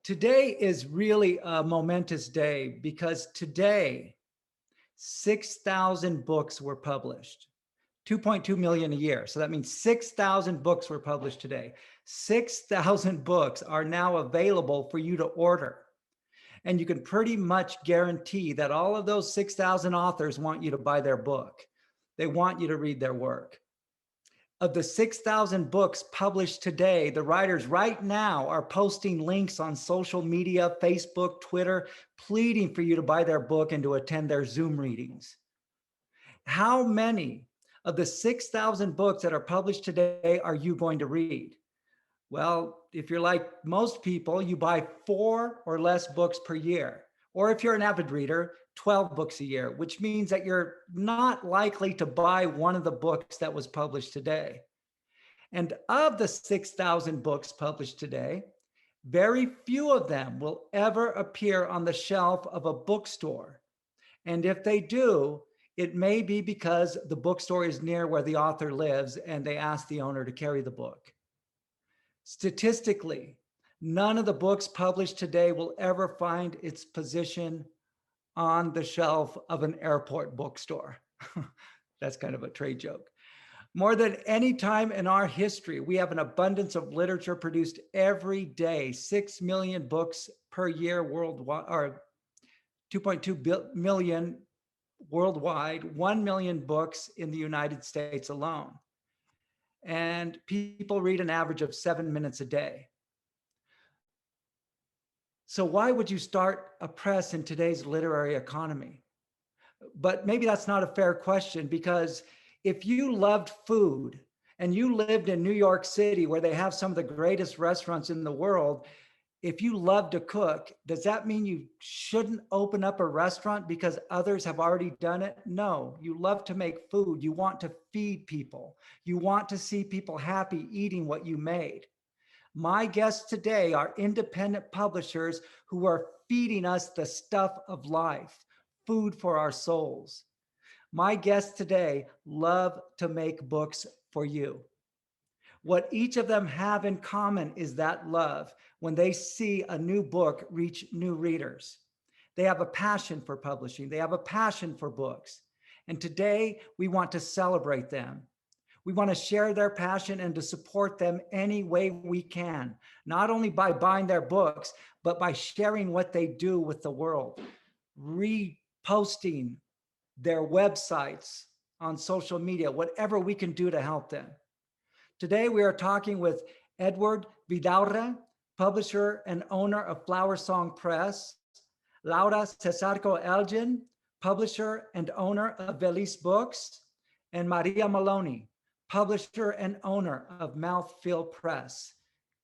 Today is really a momentous day because today 6,000 books were published, 2.2 million a year. So that means 6,000 books were published today. 6,000 books are now available for you to order. And you can pretty much guarantee that all of those 6,000 authors want you to buy their book. They want you to read their work. Of the 6,000 books published today, the writers right now are posting links on social media, Facebook, Twitter, pleading for you to buy their book and to attend their Zoom readings. How many of the 6,000 books that are published today are you going to read? Well, if you're like most people, you buy 4 or less books per year. Or if you're an avid reader, 12 books a year, which means that you're not likely to buy one of the books that was published today. And of the 6,000 books published today, very few of them will ever appear on the shelf of a bookstore. And if they do, it may be because the bookstore is near where the author lives and they ask the owner to carry the book. Statistically, none of the books published today will ever find its position on the shelf of an airport bookstore. That's kind of a trade joke. More than any time in our history, we have an abundance of literature produced every day, 6 million books per year worldwide, or 2.2 million worldwide, 1 million books in the United States alone. And people read an average of 7 minutes a day. So why would you start a press in today's literary economy? But maybe that's not a fair question, because if you loved food and you lived in New York City where they have some of the greatest restaurants in the world, if you love to cook, does that mean you shouldn't open up a restaurant because others have already done it? No, you love to make food. You want to feed people. You want to see people happy eating what you made. My guests today are independent publishers who are feeding us the stuff of life, food for our souls. My guests today love to make books for you. What each of them have in common is that love when they see a new book reach new readers. They have a passion for publishing. They have a passion for books. And today we want to celebrate them. We want to share their passion and to support them any way we can, not only by buying their books, but by sharing what they do with the world, reposting their websites on social media, whatever we can do to help them. Today, we are talking with Edward Vidaurre, publisher and owner of FlowerSong Press, Laura Cesarco Eglin, publisher and owner of Veliz Books, and Miranda Maloney, publisher and owner of Mouthfeel Press.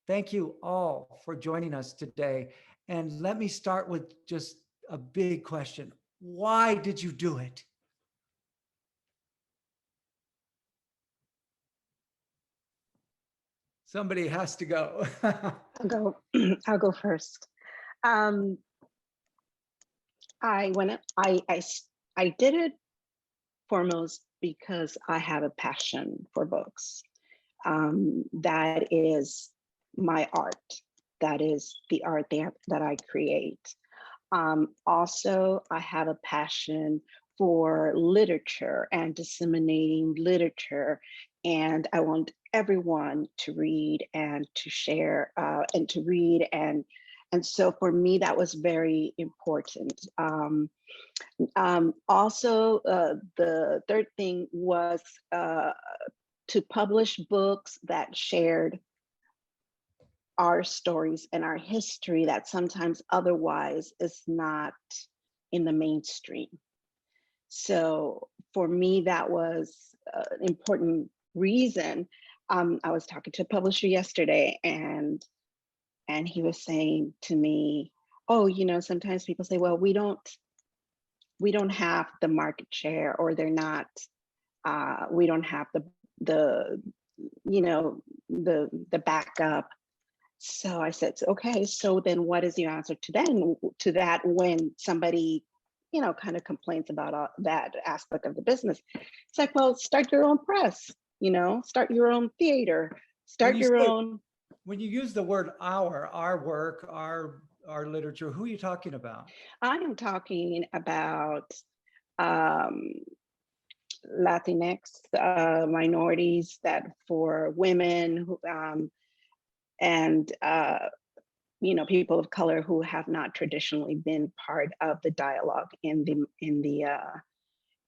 Thank you all for joining us today. And let me start with just a big question. Why did you do it? Somebody has to go. I'll go first. I did it foremost because I have a passion for books. That is my art. That is the art that I create. Also, I have a passion for literature and disseminating literature. And I want everyone to read and to share and to read. And so for me, that was very important. Also, the third thing was to publish books that shared our stories and our history that sometimes otherwise is not in the mainstream. So for me, that was an important reason. I was talking to a publisher yesterday, and he was saying to me, oh, you know, sometimes people say, well, we don't have the market share, or they're not, we don't have the backup. So I said, okay, so then what is your answer to that when somebody, you know, kind of complains about that aspect of the business? It's like, well, start your own press, you know, start your own theater, start your own. When you use the word our work, our literature, who are you talking about? I am talking about um, Latinx minorities, that for women and people of color who have not traditionally been part of the dialogue in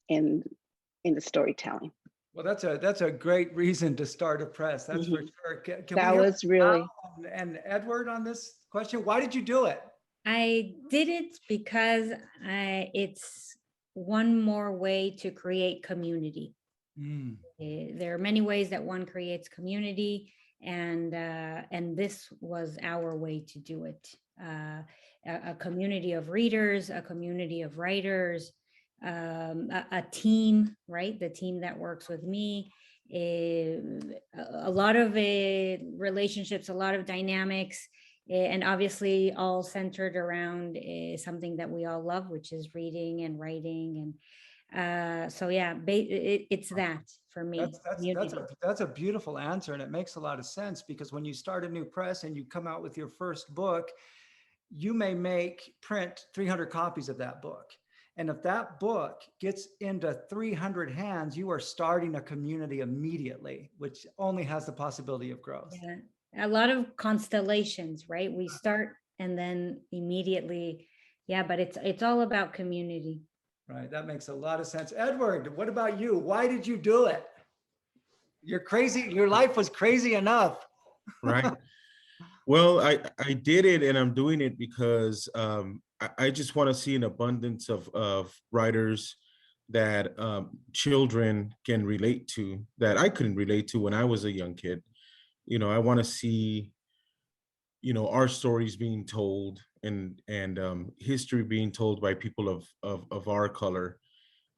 in the storytelling. Well, that's a great reason to start a press. That's for Mhm. sure. Can we That hear was from really, Al and Edward on this question? Why did you do it? I did it because it's one more way to create community. Mm. There are many ways that one creates community, and this was our way to do it. A community of readers, a community of writers, a team, right? The team that works with me. A lot of relationships, a lot of dynamics, and obviously all centered around something that we all love, which is reading and writing. And so yeah, it's that for me. Community. That's a beautiful answer, and it makes a lot of sense because when you start a new press and you come out with your first book, you may print 300 copies of that book. And if that book gets into 300 hands, you are starting a community immediately, which only has the possibility of growth. Yeah, a lot of constellations, right? We start and then immediately, yeah, but it's all about community. Right. That makes a lot of sense. Edward, what about you? Why did you do it? You're crazy. Your life was crazy enough. Right. Well, I did it, and I'm doing it because I just want to see an abundance of writers that children can relate to, that I couldn't relate to when I was a young kid. I want to see, our stories being told, and history being told by people of our color,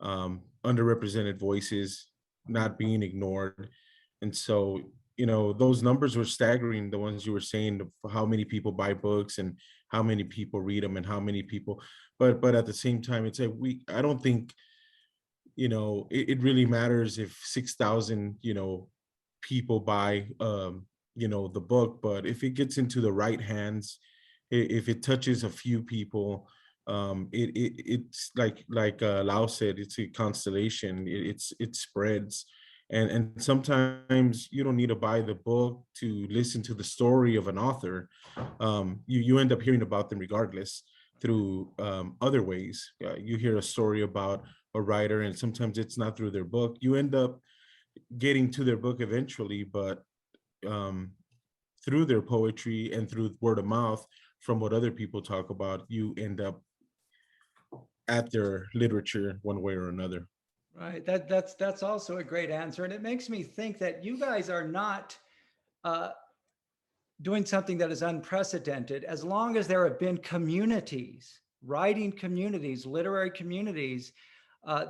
underrepresented voices not being ignored. And so, those numbers were staggering, the ones you were saying, how many people buy books and how many people read them and how many people, but at the same time, it's like, I don't think, it really matters if 6,000, people buy, the book, but if it gets into the right hands, if it touches a few people, it's like Lau said, it's a constellation. It spreads, and sometimes you don't need to buy the book to listen to the story of an author. You end up hearing about them regardless through other ways. You hear a story about a writer, and sometimes it's not through their book. You end up getting to their book eventually, but um, through their poetry and through word of mouth from what other people talk about, you end up at their literature one way or another. Right. That's also a great answer. And it makes me think that you guys are not doing something that is unprecedented. As long as there have been communities, writing communities, literary communities,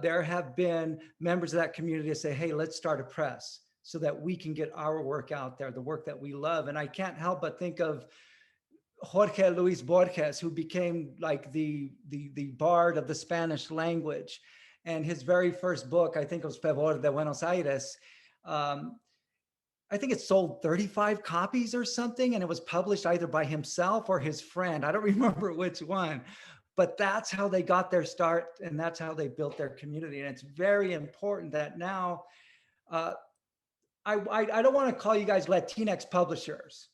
there have been members of that community that say, hey, let's start a press so that we can get our work out there, the work that we love. And I can't help but think of Jorge Luis Borges, who became like the bard of the Spanish language. And his very first book, I think it was Vidaurre de Buenos Aires. I think it sold 35 copies or something, and it was published either by himself or his friend. I don't remember which one, but that's how they got their start, and that's how they built their community. And it's very important that now, I don't want to call you guys Latinx publishers,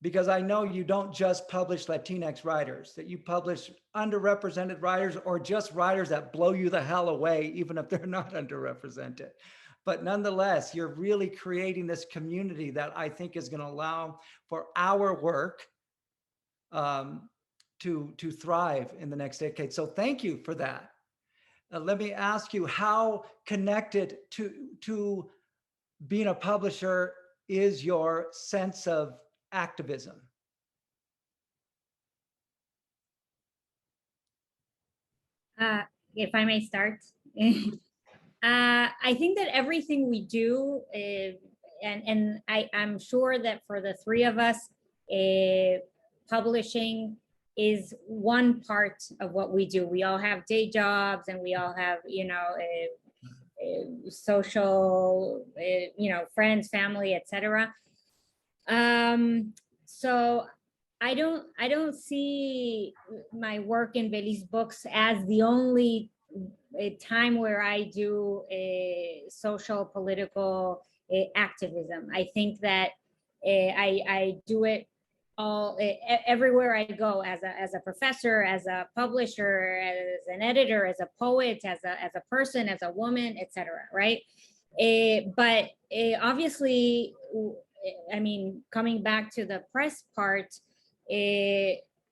because I know you don't just publish Latinx writers, that you publish underrepresented writers or just writers that blow you the hell away, even if they're not underrepresented. But nonetheless, you're really creating this community that I think is going to allow for our work to thrive in the next decade. So thank you for that. Let me ask you, how connected to being a publisher is your sense of activism? If I may start. I think that everything we do, and I'm sure that for the three of us, publishing is one part of what we do. We all have day jobs, and we all have, social, friends, family, etc. So I don't see my work in Veliz Books as the only time where I do a social political activism. I think that I do it all everywhere I go, as a professor, as a publisher, as an editor, as a poet, as a person, as a woman, etc. Right? But obviously, I mean, coming back to the press part,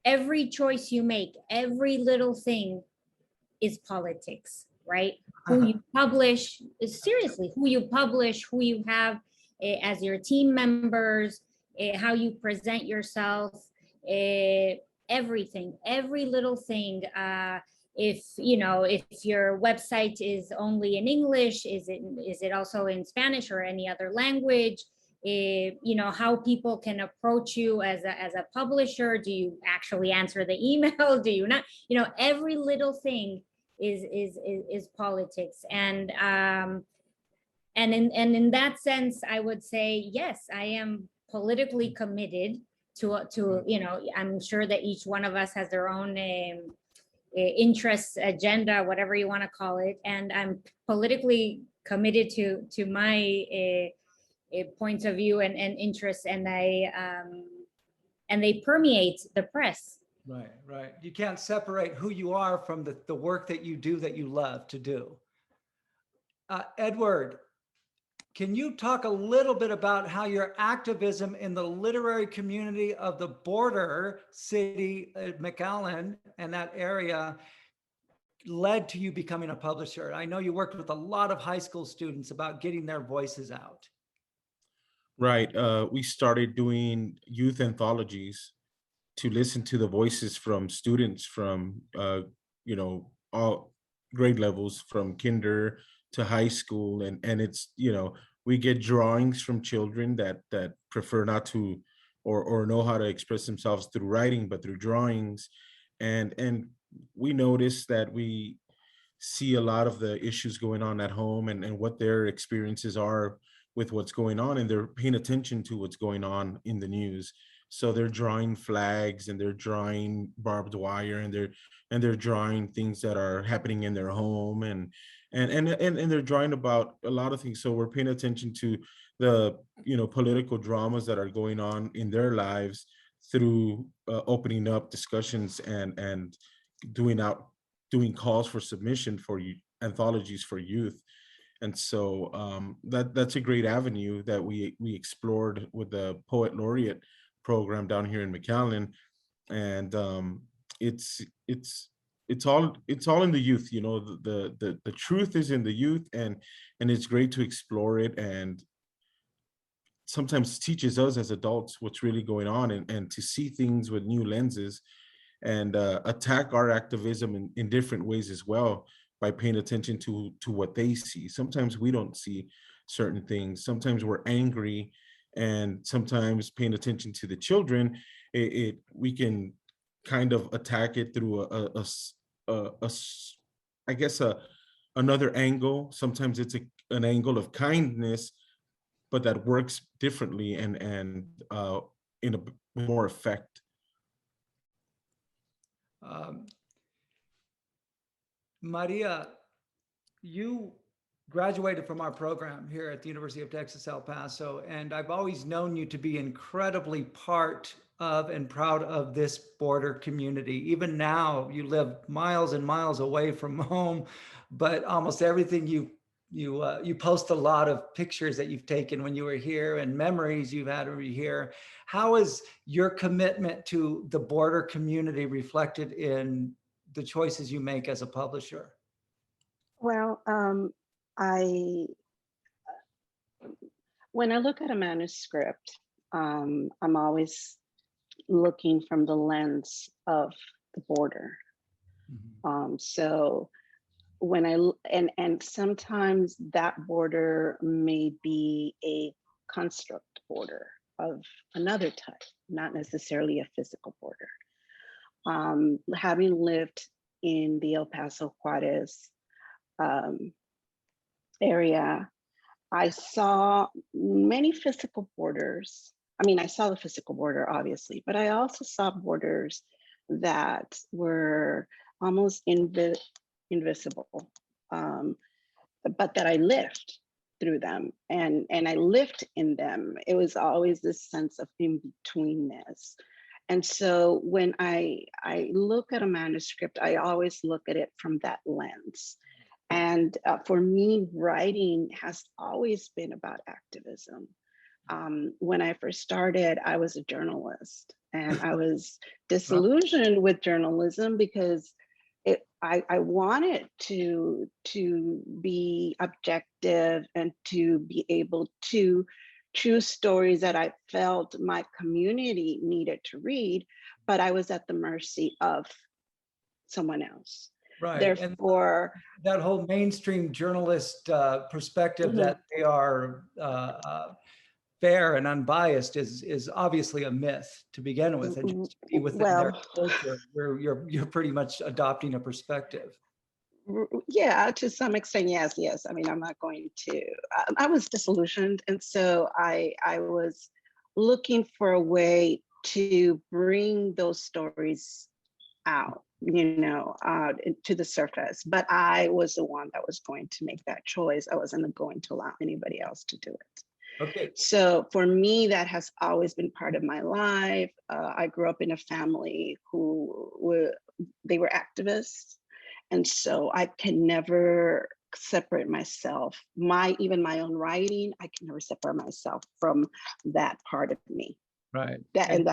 every choice you make, every little thing is politics, right? Who you publish, seriously, who you publish, who you have as your team members, how you present yourself, everything, every little thing. If your website is only in English, is it also in Spanish or any other language? How people can approach you as a publisher. Do you actually answer the email? Do you not? Every little thing is politics. And in that sense, I would say, yes, I am politically committed to I'm sure that each one of us has their own interests, agenda, whatever you want to call it, and I'm politically committed to my points of view and interests, and they permeate the press. Right. You can't separate who you are from the work that you do, that you love to do. Edward, can you talk a little bit about how your activism in the literary community of the border city, McAllen, and that area led to you becoming a publisher? I know you worked with a lot of high school students about getting their voices out. Right. We started doing youth anthologies to listen to the voices from students from, all grade levels, from kinder to high school. And it's, we get drawings from children that prefer not to, or know how to express themselves through writing, but through drawings. And we notice that we see a lot of the issues going on at home, and what their experiences are with what's going on, and they're paying attention to what's going on in the news. So they're drawing flags, and they're drawing barbed wire, and they're drawing things that are happening in their home, and they're drawing about a lot of things. So we're paying attention to the political dramas that are going on in their lives through opening up discussions and doing calls for submission for anthologies for youth. And so that's a great avenue that we explored with the Poet Laureate program down here in McAllen. And it's all in the youth. The truth is in the youth, and it's great to explore it, and sometimes teaches us as adults what's really going on, and to see things with new lenses, and attack our activism in different ways as well, by paying attention to what they see. Sometimes we don't see certain things. Sometimes we're angry, and sometimes paying attention to the children, we can kind of attack it through I guess another angle. Sometimes it's an angle of kindness, but that works differently and in a more effect. Maria, you graduated from our program here at the University of Texas, El Paso, and I've always known you to be incredibly part of and proud of this border community. Even now, you live miles and miles away from home, but almost everything you post a lot of pictures that you've taken when you were here, and memories you've had over here. How is your commitment to the border community reflected in the choices you make as a publisher? Well, when I look at a manuscript, I'm always looking from the lens of the border. Mm-hmm. So when and sometimes that border may be a construct border of another type, not necessarily a physical border. Having lived in the El Paso Juarez area, I saw many physical borders. I mean, I saw the physical border, obviously, but I also saw borders that were almost invisible, but that I lived through them, and I lived in them. It was always this sense of in-betweenness. And so when I look at a manuscript, I always look at it from that lens. And for me, writing has always been about activism. When I first started, I was a journalist, and I was disillusioned with journalism because I wanted to be objective and to be able to choose stories that I felt my community needed to read, but I was at the mercy of someone else. Right. Therefore, and that whole mainstream journalist perspective that they are fair and unbiased is obviously a myth to begin with, and just to be within their culture where you're pretty much adopting a perspective. Yeah, to some extent, yes. I mean, I'm not going to. I was disillusioned, and so I was looking for a way to bring those stories out, to the surface. But I was the one that was going to make that choice. I wasn't going to allow anybody else to do it. Okay. So for me, that has always been part of my life. I grew up in a family who were activists. And so I can never separate myself. Even my own writing, I can never separate myself from that part of me. Right. It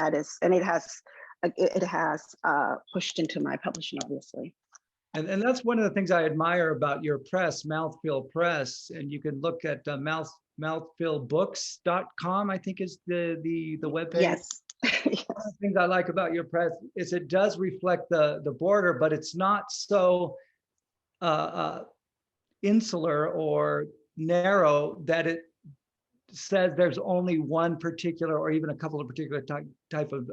has pushed into my publishing, obviously. And that's one of the things I admire about your press, Mouthfeel Press. And you can look at mouthfeelbooks.com, I think is the webpage. Yes. One of the things I like about your press is it does reflect the border, but it's not so insular or narrow that it says there's only one particular or even a couple of particular type of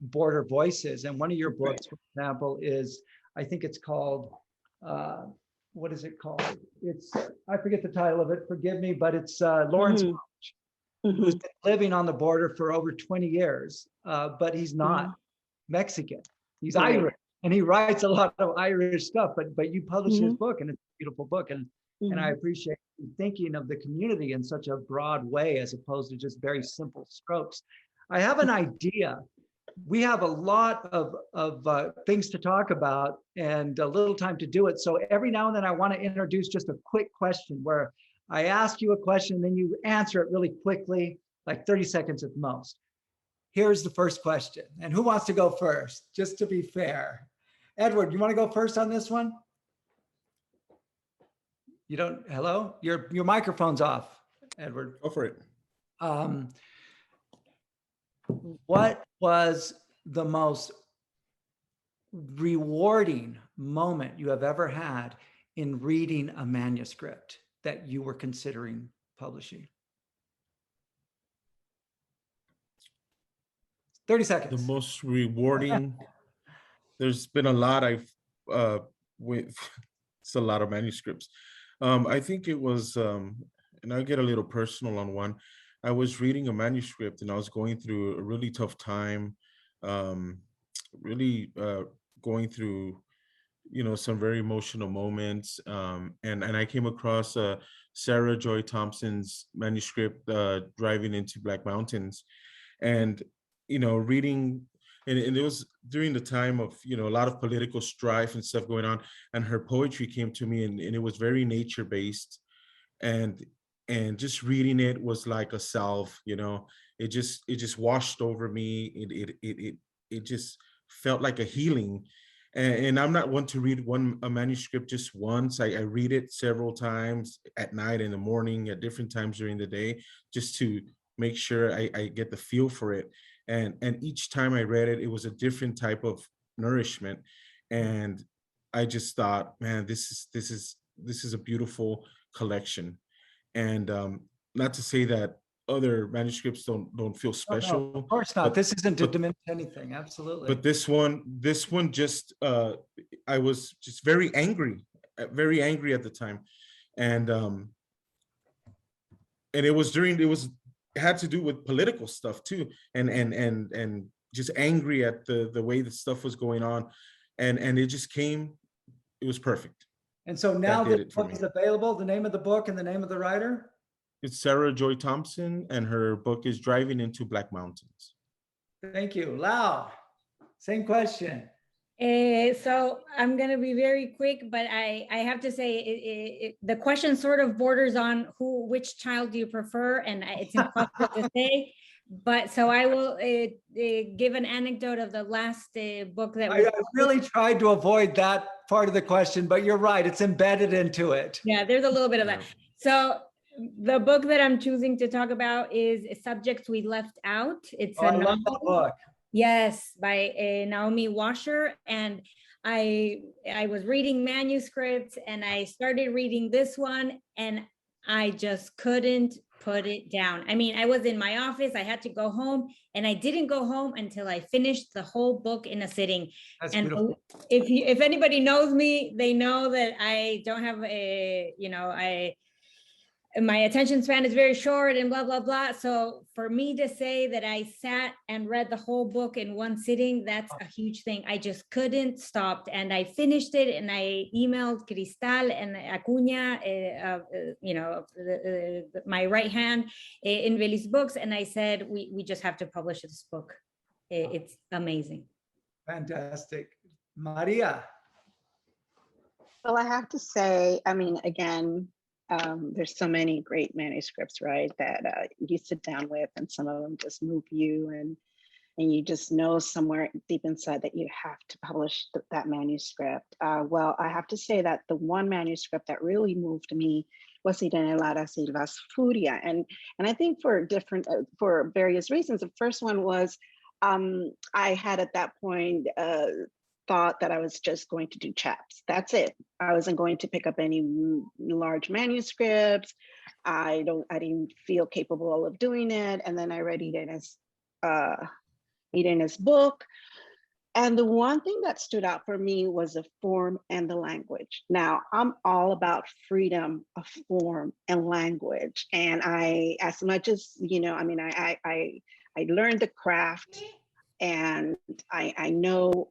border voices. And one of your books, for example, is, I think it's called, what is it called? I forget the title of it, forgive me, but it's Lawrence who's been living on the border for over 20 years, but he's not Mexican. He's Irish, and he writes a lot of Irish stuff, but you publish his book, and it's a beautiful book. And I appreciate you thinking of the community in such a broad way, as opposed to just very simple strokes. I have an idea. We have a lot of things to talk about and a little time to do it. So every now and then I want to introduce just a quick question where I ask you a question, and then you answer it really quickly, like 30 seconds at most. Here's the first question. And who wants to go first, just to be fair? Edward, you want to go first on this one? You don't, hello? Your microphone's off, Edward. Go for it. What was the most rewarding moment you have ever had in reading a manuscript that you were considering publishing? 30 seconds. The most rewarding, there's been a lot it's a lot of manuscripts. I think it was, and I'll get a little personal on one. I was reading a manuscript and I was going through a really tough time, really going through, some very emotional moments. And I came across Sarah Joy Thompson's manuscript, Driving into Black Mountains. And, reading, and it was during the time of, a lot of political strife and stuff going on. And her poetry came to me, and it was very nature-based. And just reading it was like a salve, it just washed over me. It just felt like a healing. And I'm not one to read a manuscript just once. I read it several times at night, in the morning, at different times during the day, just to make sure I get the feel for it. And each time I read it, it was a different type of nourishment. And I just thought, man, this is a beautiful collection. And not to say that other manuscripts don't feel special. No, of course not. This isn't to diminish anything. Absolutely. But this one just, I was just very angry at the time. And it was it had to do with political stuff too, and just angry at the way the stuff was going on, and it just came. It was perfect. And so now That did the it for book me. is available, the name of the book and the name of the writer? It's Sarah Joy Thompson, and her book is Driving into Black Mountains. Thank you. Lau, same question. So I'm going to be very quick, but I have to say the question sort of borders on which child do you prefer? And it's impossible to say, but so I will give an anecdote of the last book that I really tried to avoid that part of the question, but you're right. It's embedded into it. Yeah, there's a little bit of that. So the book that I'm choosing to talk about is Subjects We Left Out. It's I love that book. Yes, by Naomi Washer. And I was reading manuscripts and I started reading this one and I just couldn't put it down. I mean, I was in my office, I had to go home, and I didn't go home until I finished the whole book in a sitting. That's and beautiful. If anybody knows me, they know that I don't have my attention span is very short and blah, blah, blah. So for me to say that I sat and read the whole book in one sitting, that's a huge thing. I just couldn't stop. And I finished it and I emailed Cristal and Acuña, my right hand in Veliz Books. And I said, we just have to publish this book. It's amazing. Fantastic. Maria. Well, I have to say, I mean, again, there's so many great manuscripts, right, that you sit down with, and some of them just move you, and you just know somewhere deep inside that you have to publish that manuscript. Well, I have to say that the one manuscript that really moved me was Irene Lara Silva's Furia, and I think for various reasons. The first one was I had at that point thought that I was just going to do chapters. That's it. I wasn't going to pick up any large manuscripts. I didn't feel capable of doing it. And then I read Irene's book. And the one thing that stood out for me was the form and the language. Now, I'm all about freedom of form and language. And as much as, I learned the craft, and I know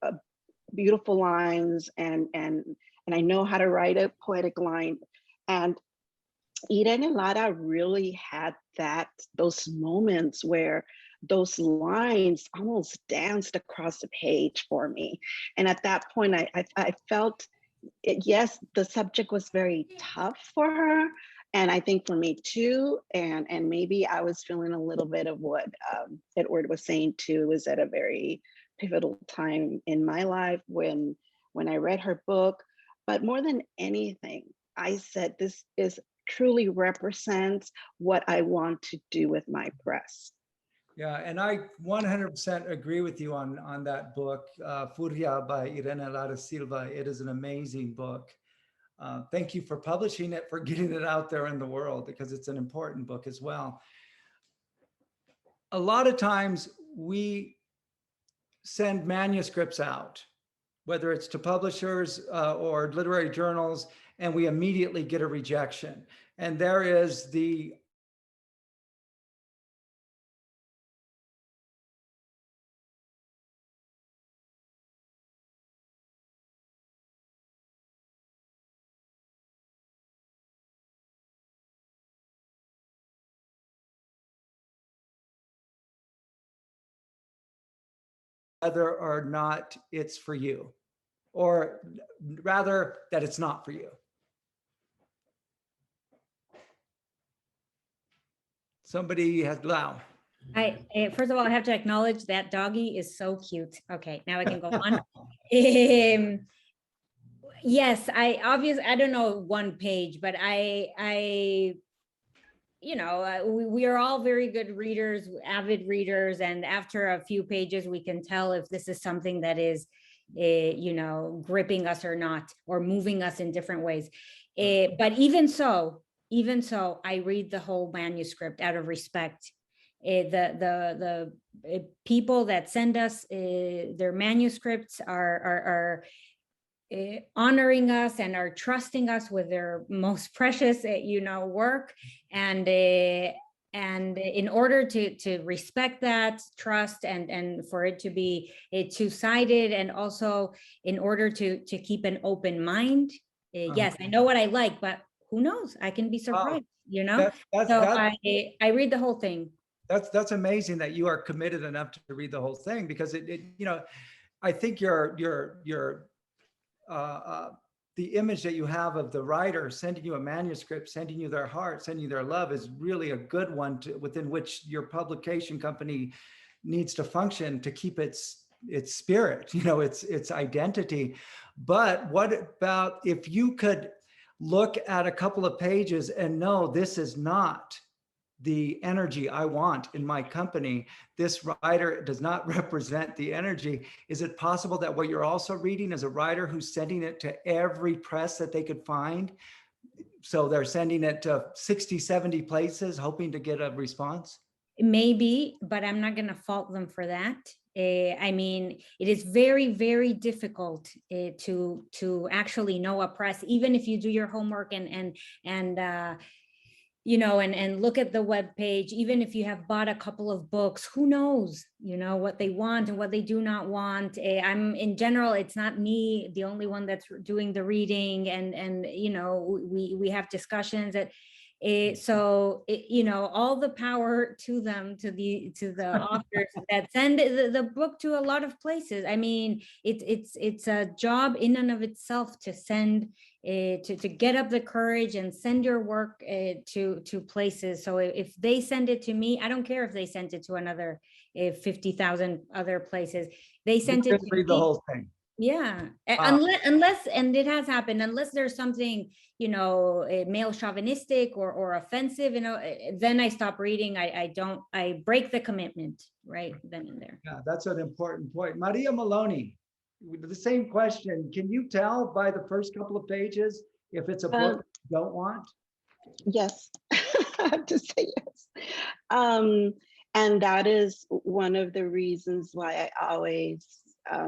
beautiful lines, and I know how to write a poetic line. And Irene Lara really had those moments where those lines almost danced across the page for me. And at that point, I felt yes, the subject was very tough for her. And I think for me too, and maybe I was feeling a little bit of what Edward was saying too, was at a very pivotal time in my life when I read her book. But more than anything, I said, this truly represents what I want to do with my press. Yeah, and I 100% agree with you on that book, Furia by Irene Lara Silva. It is an amazing book. Thank you for publishing it, for getting it out there in the world, because it's an important book as well. A lot of times we send manuscripts out, whether it's to publishers or literary journals, and we immediately get a rejection. And there is the whether or not it's for you, or rather that it's not for you. Somebody has Lau. First of all, I have to acknowledge that doggy is so cute. Okay, now I can go on. Yes, I don't know one page, but we are all very good readers, avid readers, and after a few pages, we can tell if this is something that is, gripping us or not, or moving us in different ways. But even so, I read the whole manuscript out of respect. The people that send us their manuscripts are honoring us and are trusting us with their most precious, work. And And in order to respect that trust and for it to be two-sided, and also in order to keep an open mind, yes, I know what I like, but who knows? I can be surprised, you know? So I read the whole thing. That's amazing that you are committed enough to read the whole thing, because it you know, I think the image that you have of the writer sending you a manuscript, sending you their heart, sending you their love, is really a good one within which your publication company needs to function to keep its spirit, you know, its identity. But what about if you could look at a couple of pages and know this is not the energy I want in my company? This writer does not represent the energy. Is it possible that what you're also reading is a writer who's sending it to every press that they could find? So they're sending it to 60, 70 places, hoping to get a response? Maybe, but I'm not going to fault them for that. I mean, it is very, very difficult to actually know a press, even if you do your homework and you know, and look at the web page. Even if you have bought a couple of books, who knows, you know, what they want and what they do not want. I'm in general, it's not me, the only one that's doing the reading, and you know, we have discussions that. So you know, all the power to them, to the authors that send the book to a lot of places. I mean, it's a job in and of itself to send, to get up the courage and send your work to places. So if they send it to me, I don't care if they sent it to another 50,000 other places. They sent it to read the whole thing. Yeah, unless, and it has happened, unless there's something, you know, male chauvinistic or offensive, you know, then I stop reading. I break the commitment right then and there. Yeah, that's an important point. Maria Maloney, the same question. Can you tell by the first couple of pages if it's a book you don't want? Yes, I have to say yes. And that is one of the reasons why I always,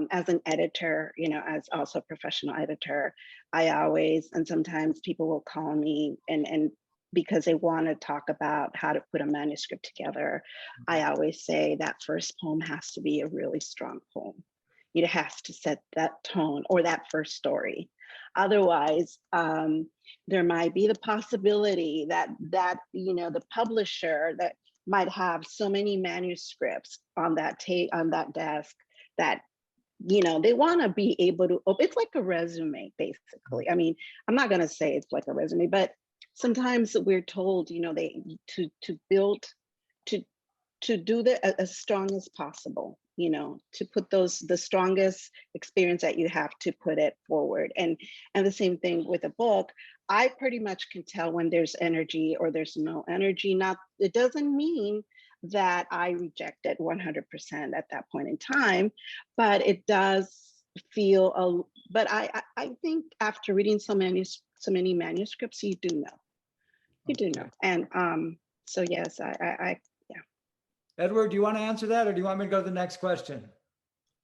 as an editor, you know, as also a professional editor, I always, and sometimes people will call me and because they want to talk about how to put a manuscript together, I always say that first poem has to be a really strong poem. It has to set that tone, or that first story. Otherwise, there might be the possibility that you know, the publisher that might have so many manuscripts on that desk that, you know, they want to be able to, it's like a resume, basically. I mean, I'm not going to say it's like a resume, but sometimes we're told, you know, to build, to do that as strong as possible, you know, to put the strongest experience that you have, to put it forward. And the same thing with a book. I pretty much can tell when there's energy or there's no energy. It doesn't mean that I reject it 100% at that point in time, but it does feel but I think after reading so many manuscripts, you do know. And so yes, I yeah. Edward, do you want to answer that, or do you want me to go to the next question?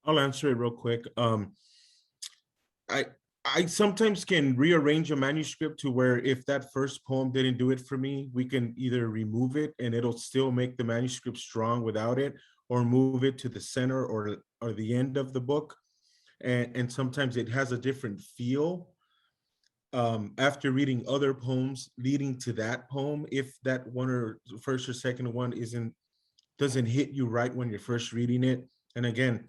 I'll answer it real quick. I sometimes can rearrange a manuscript to where if that first poem didn't do it for me, we can either remove it and it'll still make the manuscript strong without it, or move it to the center or the end of the book. And sometimes it has a different feel after reading other poems leading to that poem. If that one or first or second one doesn't hit you right when you're first reading it. And again,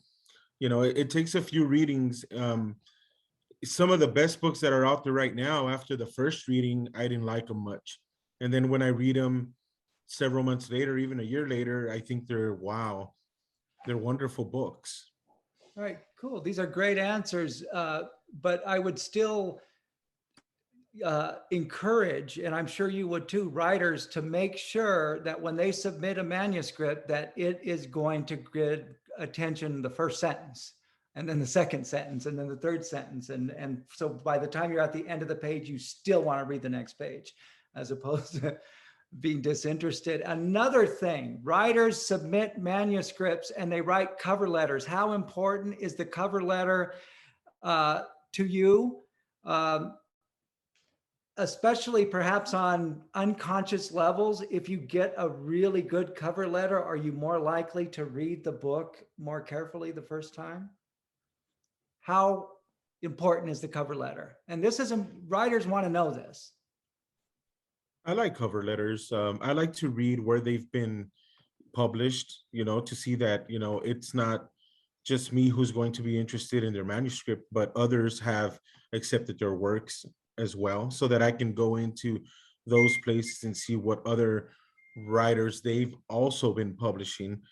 you know, it takes a few readings. Some of the best books that are out there right now, after the first reading, I didn't like them much. And then when I read them several months later, even a year later, I think they're wonderful books. All right, cool. These are great answers. But I would still encourage, and I'm sure you would too, writers to make sure that when they submit a manuscript, that it is going to get attention the first sentence, and then the second sentence, and then the third sentence. And so by the time you're at the end of the page, you still want to read the next page, as opposed to being disinterested. Another thing, writers submit manuscripts and they write cover letters. How important is the cover letter to you? especially perhaps on unconscious levels, if you get a really good cover letter, are you more likely to read the book more carefully the first time? How important is the cover letter? And this is, writers want to know this. I like cover letters. I like to read where they've been published, to see that, it's not just me who's going to be interested in their manuscript, but others have accepted their works as well, so that I can go into those places and see what other writers they've also been publishing,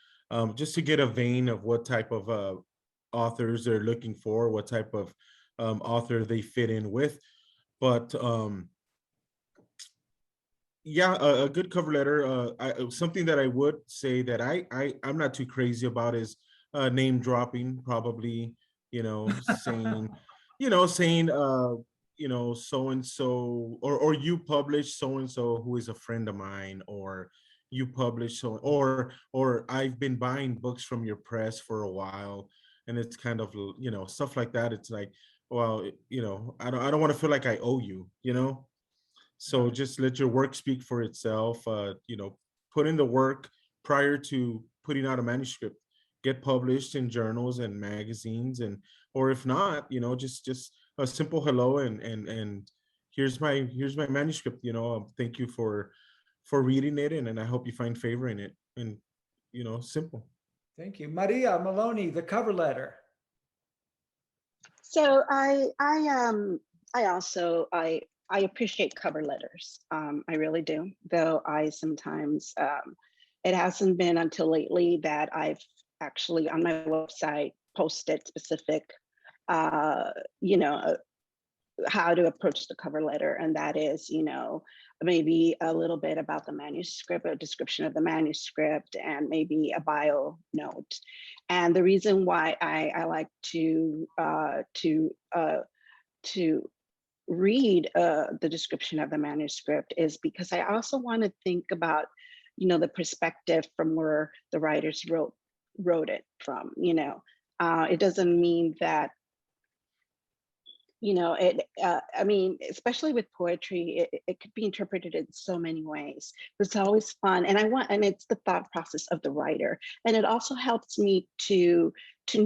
just to get a vein of what type of authors they're looking for, what type of author they fit in with. But yeah, a good cover letter. Something that I would say that I'm not too crazy about is name dropping. Probably, saying, saying, so and so, or you publish so and so who is a friend of mine, or you publish so, or I've been buying books from your press for a while, and it's kind of, stuff like that. It's like, well, I don't want to feel like I owe you. So just let your work speak for itself. Put in the work prior to putting out a manuscript. Get published in journals and magazines, or if not, just a simple hello and here's my manuscript. Thank you for reading it, and I hope you find favor in it. And simple. Thank you, Maria Maloney. The cover letter. So I appreciate cover letters. I really do, though I sometimes, it hasn't been until lately that I've actually on my website posted specific, how to approach the cover letter. And that is, maybe a little bit about the manuscript, a description of the manuscript, and maybe a bio note. And the reason why I like to read the description of the manuscript is because I also want to think about, the perspective from where the writers wrote it from. It doesn't mean that, especially with poetry, it could be interpreted in so many ways. It's always fun, and it's the thought process of the writer, and it also helps me to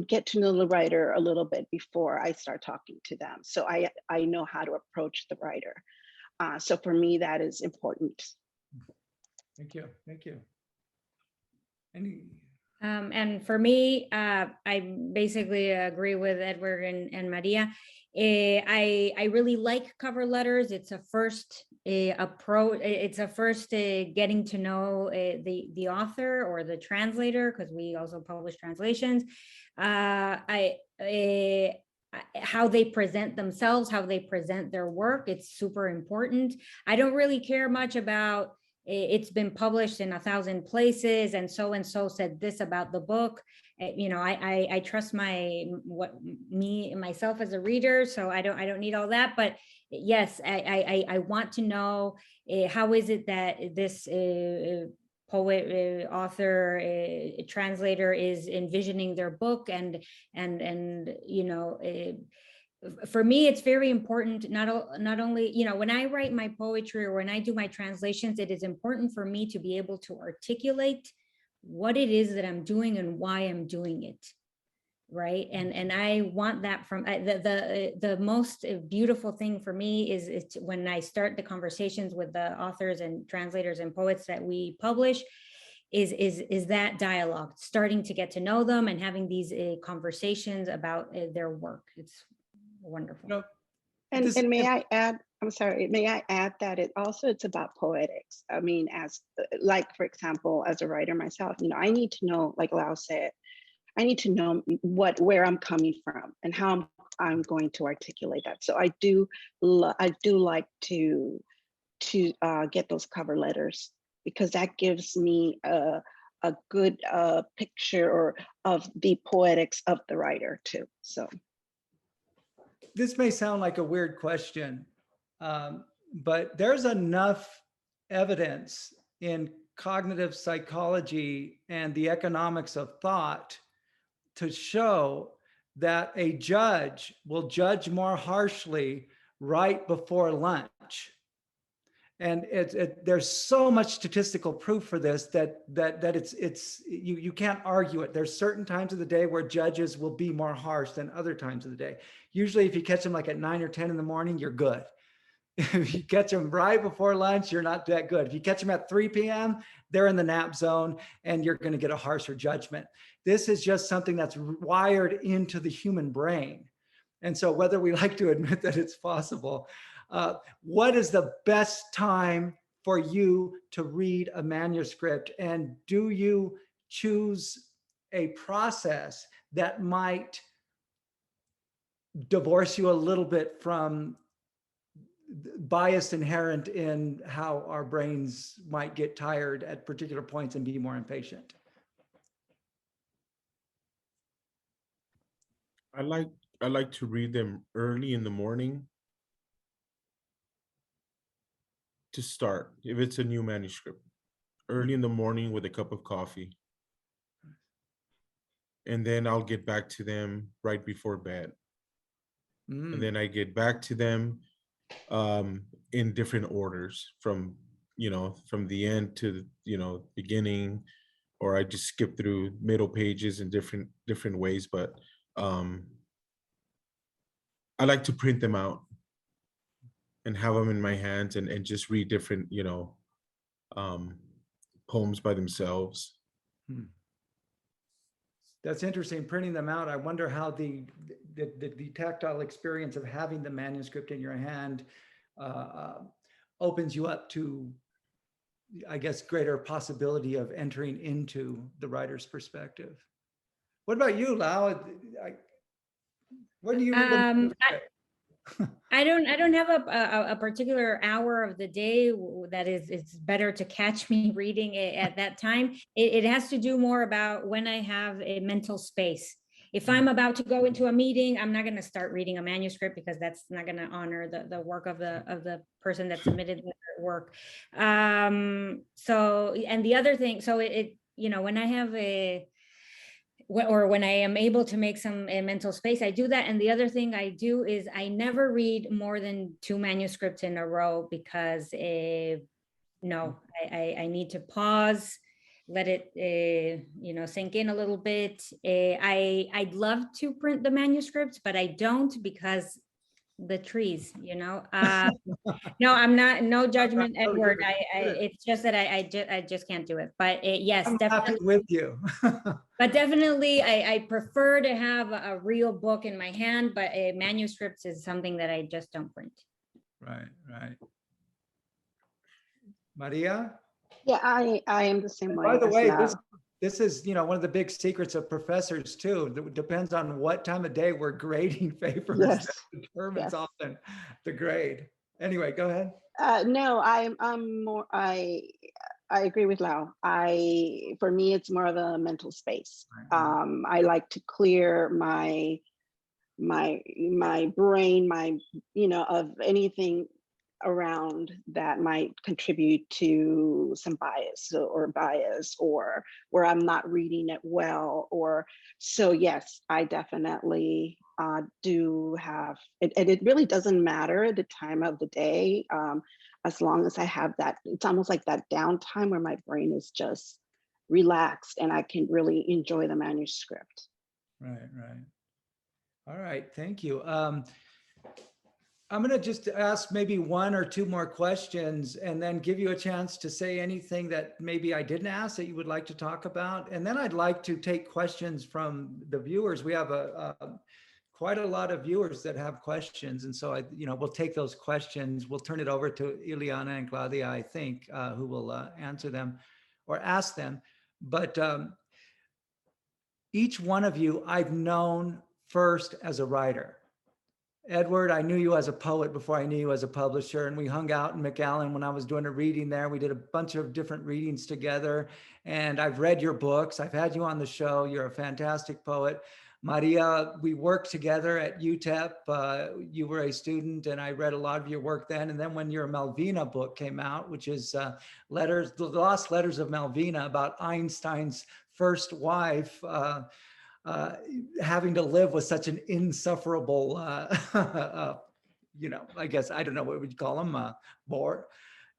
get to know the writer a little bit before I start talking to them, so I know how to approach the writer. So for me, that is important. Thank you. And for me, I basically agree with Edward and Maria. I really like cover letters. It's a first approach. It's a first getting to know the author or the translator, because we also publish translations. How they present themselves, how they present their work, it's super important. I don't really care much about it's been published in 1,000 places and so said this about the book. I trust myself as a reader, so I don't need all that. But yes, I want to know how is it that this poet, author, translator is envisioning their book, and for me, it's very important, not only, when I write my poetry or when I do my translations, it is important for me to be able to articulate what it is that I'm doing and why I'm doing it, right? And I want that from the most beautiful thing for me is when I start the conversations with the authors and translators and poets that we publish, is that dialogue, starting to get to know them and having these conversations about their work. It's wonderful. And may I add, I'm sorry, may I add that it's about poetics. I mean, for example, as a writer myself, I need to know, like Lau said, I need to know where I'm coming from and how I'm going to articulate that. So I do like to get those cover letters, because that gives me a good picture of the poetics of the writer too. So. This may sound like a weird question, but there's enough evidence in cognitive psychology and the economics of thought to show that a judge will judge more harshly right before lunch And there's so much statistical proof for this that you can't argue it. There's certain times of the day where judges will be more harsh than other times of the day. Usually if you catch them like at 9 or 10 in the morning, you're good. If you catch them right before lunch, you're not that good. If you catch them at 3 p.m., they're in the nap zone and you're going to get a harsher judgment. This is just something that's wired into the human brain. And so whether we like to admit that it's possible, what is the best time for you to read a manuscript? And do you choose a process that might divorce you a little bit from bias inherent in how our brains might get tired at particular points and be more impatient? I like to read them early in the morning to start, if it's a new manuscript, early in the morning with a cup of coffee. And then I'll get back to them right before bed. And then I get back to them in different orders from the end to the beginning, or I just skip through middle pages in different ways. But I like to print them out and have them in my hands and just read different poems by themselves. That's interesting, printing them out. I wonder how the tactile experience of having the manuscript in your hand opens you up to, I guess, greater possibility of entering into the writer's perspective. What about you, Lau? When do you read the I don't have a particular hour of the day that it's better to catch me reading it at that time. It has to do more about when I have a mental space. If I'm about to go into a meeting, I'm not going to start reading a manuscript because that's not going to honor the work of the person that submitted their work. So, and the other thing, so when I have when I am able to make some mental space, I do that. And the other thing I do is I never read more than 2 manuscripts in a row because I need to pause, let it sink in a little bit. I'd love to print the manuscripts, but I don't because the trees, no, I'm not, no judgment, Edward. It's just that I just can't do it. But yes, I'm definitely with you. But definitely, I prefer to have a real book in my hand, but manuscripts is something that I just don't print. Right. Maria? Yeah, I am the same way. By the way, this is one of the big secrets of professors too. It depends on what time of day we're grading papers. Yes. That determines often the grade. Anyway, go ahead. No, I'm more. I agree with Lau. For me, it's more of a mental space. I like to clear my brain, of anything around that might contribute to some bias or where I'm not reading it well, so yes, I definitely do have it. And it really doesn't matter the time of the day, as long as I have that. It's almost like that downtime where my brain is just relaxed and I can really enjoy the manuscript. Right. All right, thank you. I'm going to just ask maybe 1 or 2 more questions and then give you a chance to say anything that maybe I didn't ask that you would like to talk about. And then I'd like to take questions from the viewers. We have quite a lot of viewers that have questions. And so we'll take those questions. We'll turn it over to Ileana and Claudia, I think, who will answer them or ask them. But each one of you I've known first as a writer. Edward, I knew you as a poet before I knew you as a publisher, and we hung out in McAllen when I was doing a reading there. We did a bunch of different readings together, and I've read your books. I've had you on the show. You're a fantastic poet. Maria, we worked together at UTEP. You were a student, and I read a lot of your work then. And then when your Malvina book came out, which is The Lost Letters of Malvina, about Einstein's first wife, having to live with such an insufferable, I guess, I don't know what we'd call them, bore.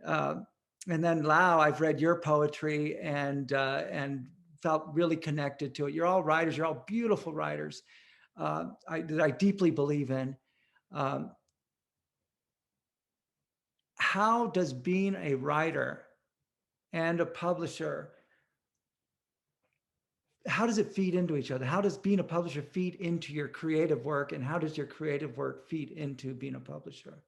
And then Lau, I've read your poetry and felt really connected to it. You're all writers. You're all beautiful writers that I deeply believe in. How does being a writer and a publisher, how does it feed into each other? How does being a publisher feed into your creative work? And how does your creative work feed into being a publisher?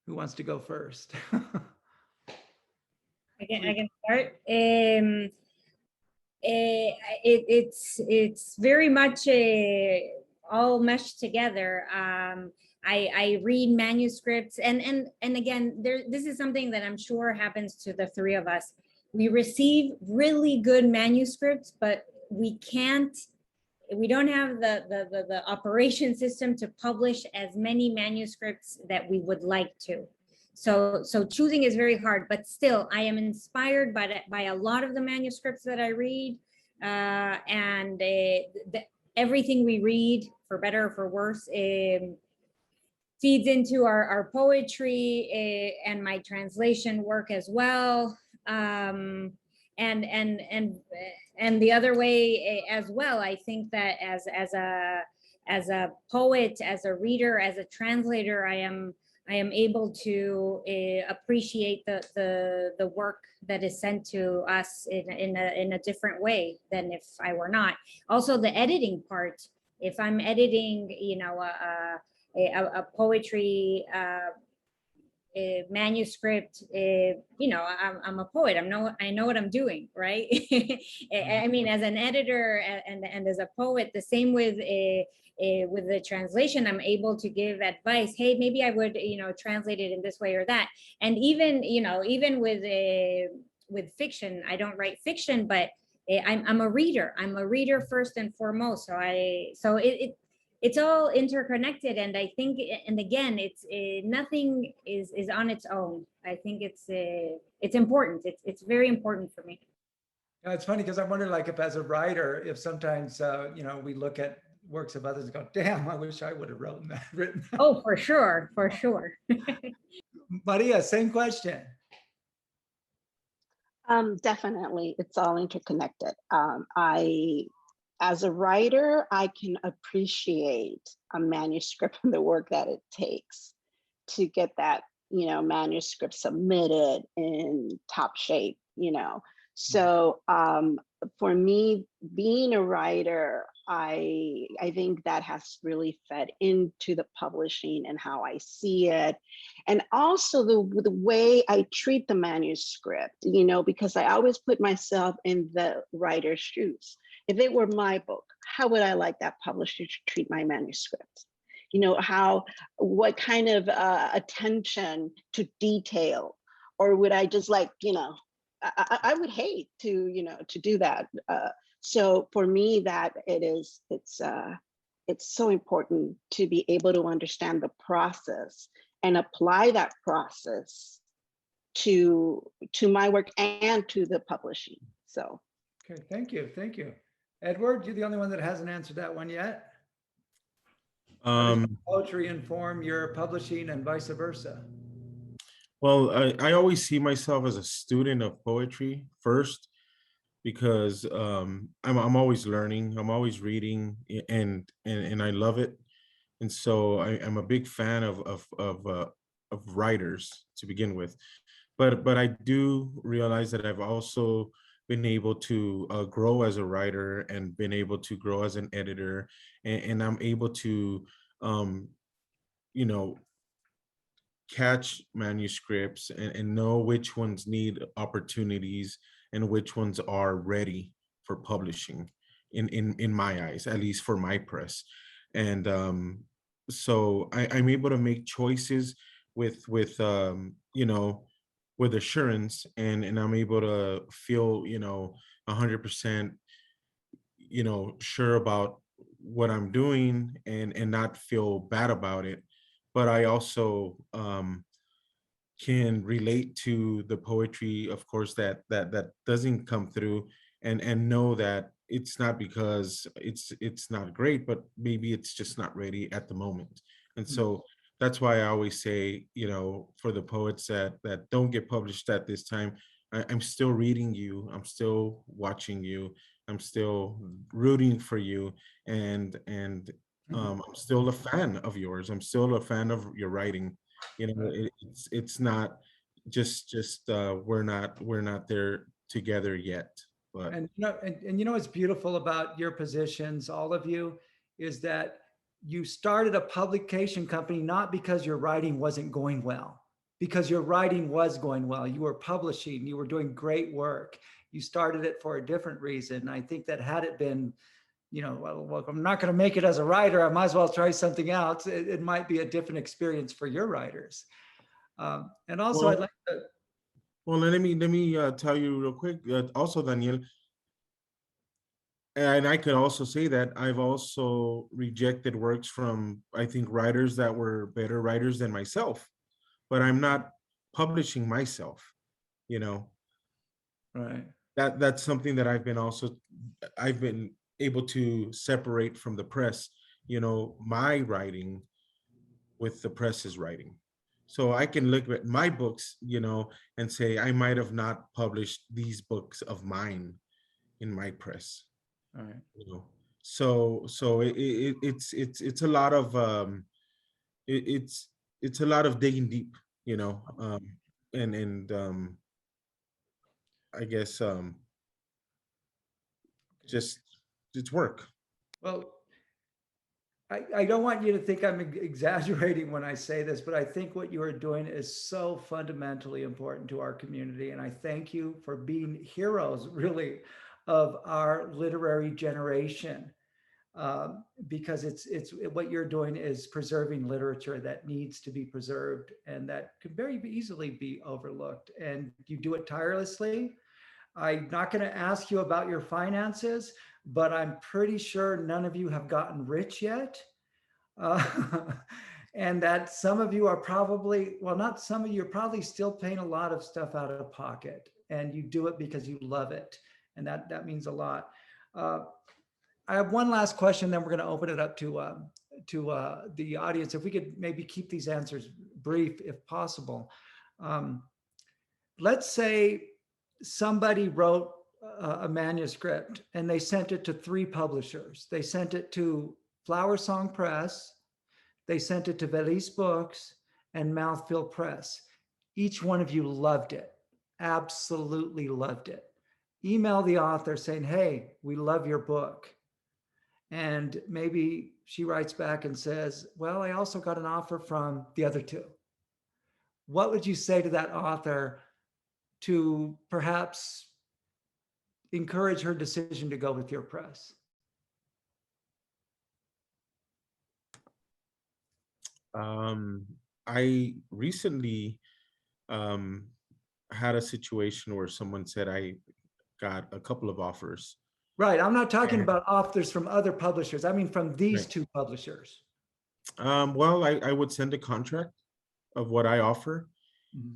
Who wants to go first? I can start. It's very much all meshed together. I read manuscripts, and again, this is something that I'm sure happens to the three of us. We receive really good manuscripts, but we don't have the operation system to publish as many manuscripts that we would like to. So choosing is very hard, but still I am inspired by a lot of the manuscripts that I read, and everything we read, for better or for worse, feeds into our poetry and my translation work as well. And the other way as well, I think that as a poet, as a reader, as a translator, I am able to appreciate the work that is sent to us in a different way than if I were not. Also, the editing part. If I'm editing, a poetry a manuscript, I'm a poet. I know what I'm doing, right? I mean, as an editor and as a poet, the same with the translation, I'm able to give advice. Hey, maybe I would, translate it in this way or that. And even with fiction, I don't write fiction, but I'm a reader. I'm a reader first and foremost. So it's all interconnected, and I think, and again, it's nothing is on its own. I think it's important. It's very important for me. It's funny because I wonder, like, if as a writer, if sometimes we look at works of others and go, "Damn, I wish I would have written that." Oh, for sure. Maria, same question. Definitely, it's all interconnected. As a writer, I can appreciate a manuscript and the work that it takes to get that, manuscript submitted in top shape, So for me, being a writer, I think that has really fed into the publishing and how I see it. And also the way I treat the manuscript, because I always put myself in the writer's shoes. If it were my book, how would I like that publisher to treat my manuscript? What kind of attention to detail, or would I just I would hate to do that. So for me, that it's so important to be able to understand the process and apply that process to my work and to the publishing. So. Okay, thank you. Edward, you're the only one that hasn't answered that one yet. How does poetry inform your publishing and vice versa? Well, I always see myself as a student of poetry first, because I'm always learning, I'm always reading, and I love it. And so I'm a big fan of writers to begin with. But I do realize that I've also been able to grow as a writer and been able to grow as an editor, and I'm able to catch manuscripts and know which ones need opportunities and which ones are ready for publishing in my eyes, at least for my press. And so I'm able to make choices with assurance, and I'm able to feel 100% sure about what I'm doing, and not feel bad about it. But I also can relate to the poetry, of course, that doesn't come through, and know that it's not because it's not great, but maybe it's just not ready at the moment. And so that's why I always say, you know, for the poets that don't get published at this time, I'm still reading you, I'm still watching you, I'm still rooting for you, and I'm still a fan of yours. I'm still a fan of your writing. You know, it's not just we're not there together yet. But And you know, and you know what's beautiful about your positions, all of you, is that you started a publication company not because your writing wasn't going well, because your writing was going well. You were publishing, you were doing great work. You started it for a different reason. I think that had it been, you know, well, I'm not going to make it as a writer, I might as well try something else. It might be a different experience for your writers. And also, I'd well, like to. well, let me tell you real quick. Also, Daniel, and I could also say that I've also rejected works from, I think, writers that were better writers than myself, but I'm not publishing myself, you know. Right. That's something that I've been able to separate from the press, you know, my writing with the press's writing. So I can look at my books, you know, and say I might have not published these books of mine in my press. All right. You know, so it's a lot of it, it's a lot of digging deep, you know, and I guess just it's work. Well, I don't want you to think I'm exaggerating when I say this, but I think what you are doing is so fundamentally important to our community. And I thank you for being heroes, really, of our literary generation. Because it's what you're doing is preserving literature that needs to be preserved and that could very easily be overlooked. And you do it tirelessly. I'm not going to ask you about your finances, but I'm pretty sure none of you have gotten rich yet. Uh, and that some of you are probably, well, not some of you are probably still paying a lot of stuff out of pocket, and you do it because you love it. And that means a lot. I have one last question, then we're going to open it up to the audience. If we could maybe keep these answers brief, if possible. Let's say somebody wrote a manuscript and they sent it to 3 publishers. They sent it to FlowerSong Press, they sent it to Veliz Books, and Mouthfeel Press. Each one of you loved it, absolutely loved it. Email the author saying, hey, we love your book. And maybe she writes back and says, well, I also got an offer from the other 2. What would you say to that author to perhaps encourage her decision to go with your press? I recently had a situation where someone said I got a couple of offers. Right. I'm not talking about authors from other publishers. I mean, from these Right. 2 publishers. Well, I would send a contract of what I offer,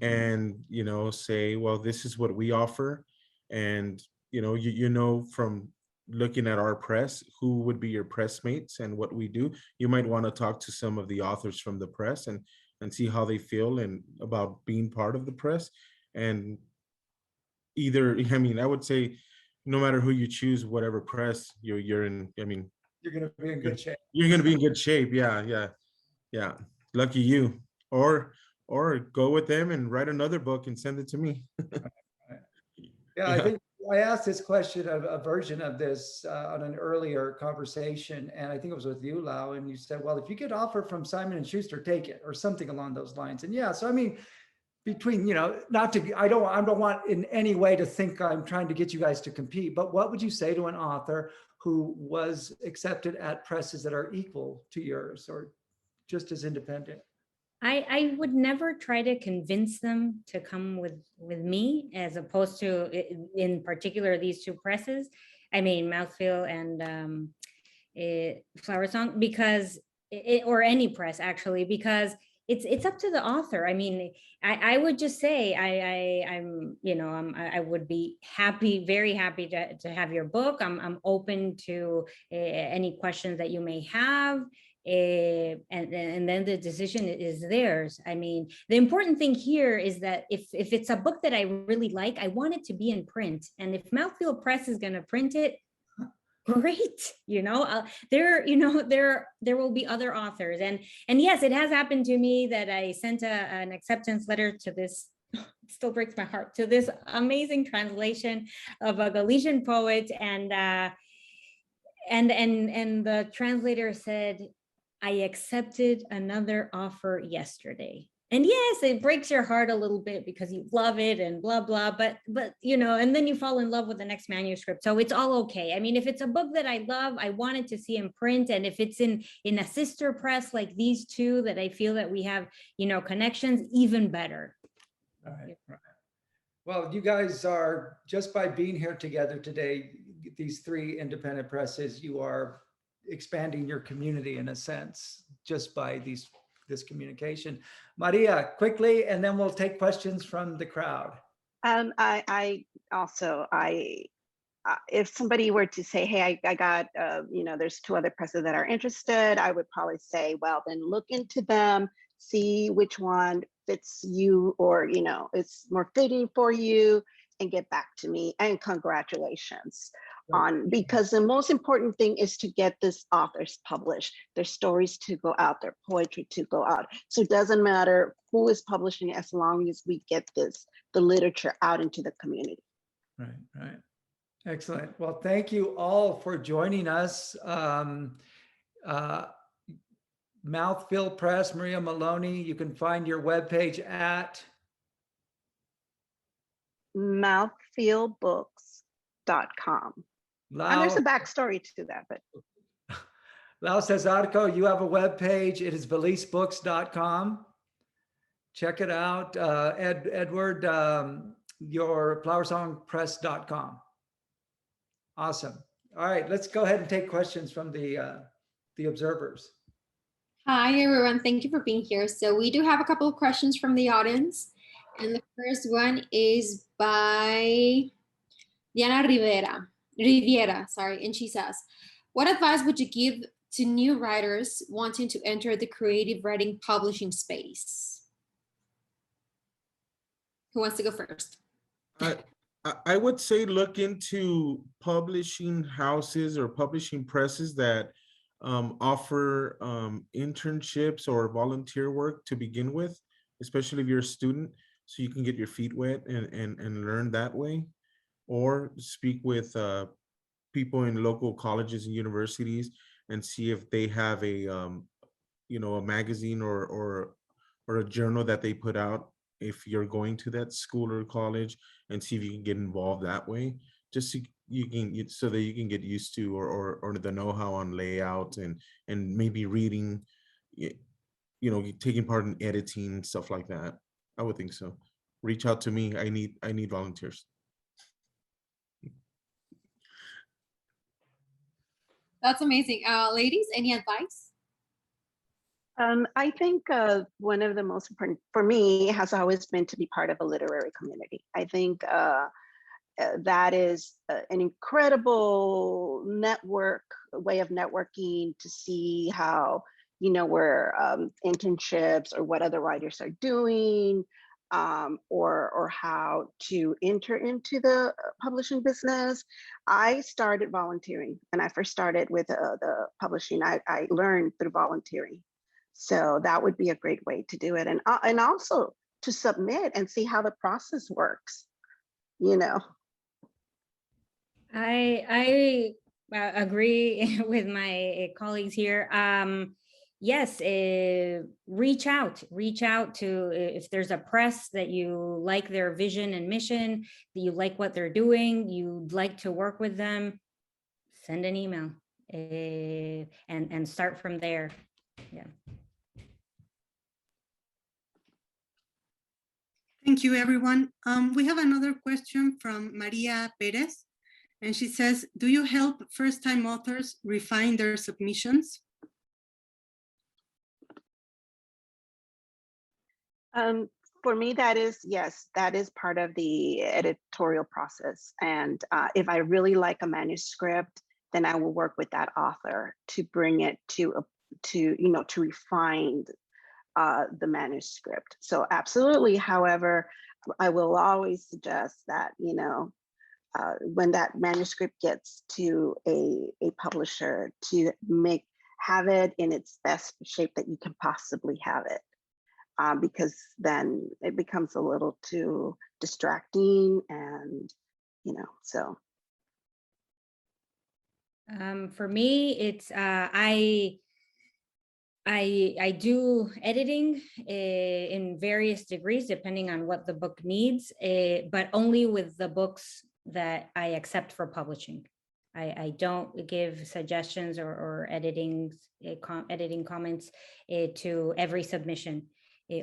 and you know, say, well, this is what we offer, and you know, you know, from looking at our press, who would be your press mates and what we do. You might want to talk to some of the authors from the press and see how they feel and about being part of the press. And either, I mean, I would say, no matter who you choose, whatever press you're in, I mean, You're going to be in good shape. you're going to be in good shape. Yeah. Lucky you. Or go with them and write another book and send it to me. Yeah, I think I asked this question, a version of this on an earlier conversation, and I think it was with you, Lau, and you said, well, if you get offer from Simon & Schuster, take it, or something along those lines. And yeah, so I mean, between, you know, not to, I don't want in any way to think I'm trying to get you guys to compete, but what would you say to an author who was accepted at presses that are equal to yours or just as independent? I would never try to convince them to come with me, as opposed to in particular these 2 presses. I mean, Mouthfeel and FlowerSong, because or any press actually, because it's up to the author. I mean, I would just say I would be happy, very happy to have your book. I'm open to any questions that you may have. And then the decision is theirs. I mean, the important thing here is that if it's a book that I really like, I want it to be in print. And if Mouthfeel Press is going to print it, great. There will be other authors, and yes, it has happened to me that I sent an acceptance letter to this. It still breaks my heart, to this amazing translation of a Galician poet, and the translator said, I accepted another offer yesterday. And yes, it breaks your heart a little bit because you love it and blah, blah, but and then you fall in love with the next manuscript. So it's all okay. I mean, if it's a book that I love, I wanted to see in print. And if it's in a sister press like these two that I feel that we have, connections, even better. All right. Well, you guys are, just by being here together today, these three independent presses, you are expanding your community in a sense, just by this communication. Maria, quickly, and then we'll take questions from the crowd. I also, if somebody were to say, hey, I got, there's two other presses that are interested, I would probably say, well, then look into them, see which one fits you, or, it's more fitting for you, and get back to me. And congratulations. Because the most important thing is to get this authors published, their stories to go out, their poetry to go out. So it doesn't matter who is publishing, as long as we get the literature out into the community. Right. Excellent. Well, thank you all for joining us. Mouthfeel Press, Miranda Maloney, you can find your webpage at mouthfeelbooks.com. And there's a backstory to that, but Laura Cesarco, you have a webpage. It is velizbooks.com. Check it out. Edward, your FlowerSongPress.com. Awesome. All right, let's go ahead and take questions from the observers. Hi, everyone. Thank you for being here. So we do have a couple of questions from the audience. And the first one is by Diana Riviera, and she says, what advice would you give to new writers wanting to enter the creative writing publishing space? Who wants to go first? I would say look into publishing houses or publishing presses that offer internships or volunteer work to begin with, especially if you're a student, so you can get your feet wet and learn that way. Or speak with people in local colleges and universities and see if they have a a magazine or a journal that they put out if you're going to that school or college, and see if you can get involved that way, just so that you can get used to or the know-how on layout and maybe reading, taking part in editing, stuff like that. I would think so. Reach out to me. I need volunteers. That's amazing. Ladies, any advice? I think one of the most important for me has always been to be part of a literary community. I think that is an incredible way of networking, to see how, where internships or what other writers are doing, or how to enter into the publishing business. I started volunteering, and I first started with the publishing. I learned through volunteering. So that would be a great way to do it. And also to submit and see how the process works, I agree with my colleagues here. Yes, reach out to, if there's a press that you like their vision and mission, that you like what they're doing, you'd like to work with them, send an email and start from there. Yeah. Thank you, everyone. We have another question from Maria Perez, and she says, do you help first-time authors refine their submissions? For me, that is, yes, that is part of the editorial process. And if I really like a manuscript, then I will work with that author to bring it to to refine the manuscript. So absolutely. However, I will always suggest that, when that manuscript gets to a publisher, to have it in its best shape that you can possibly have it. Because then it becomes a little too distracting, and so. For me, it's I do editing in various degrees depending on what the book needs, but only with the books that I accept for publishing. I don't give suggestions or editing comments to every submission.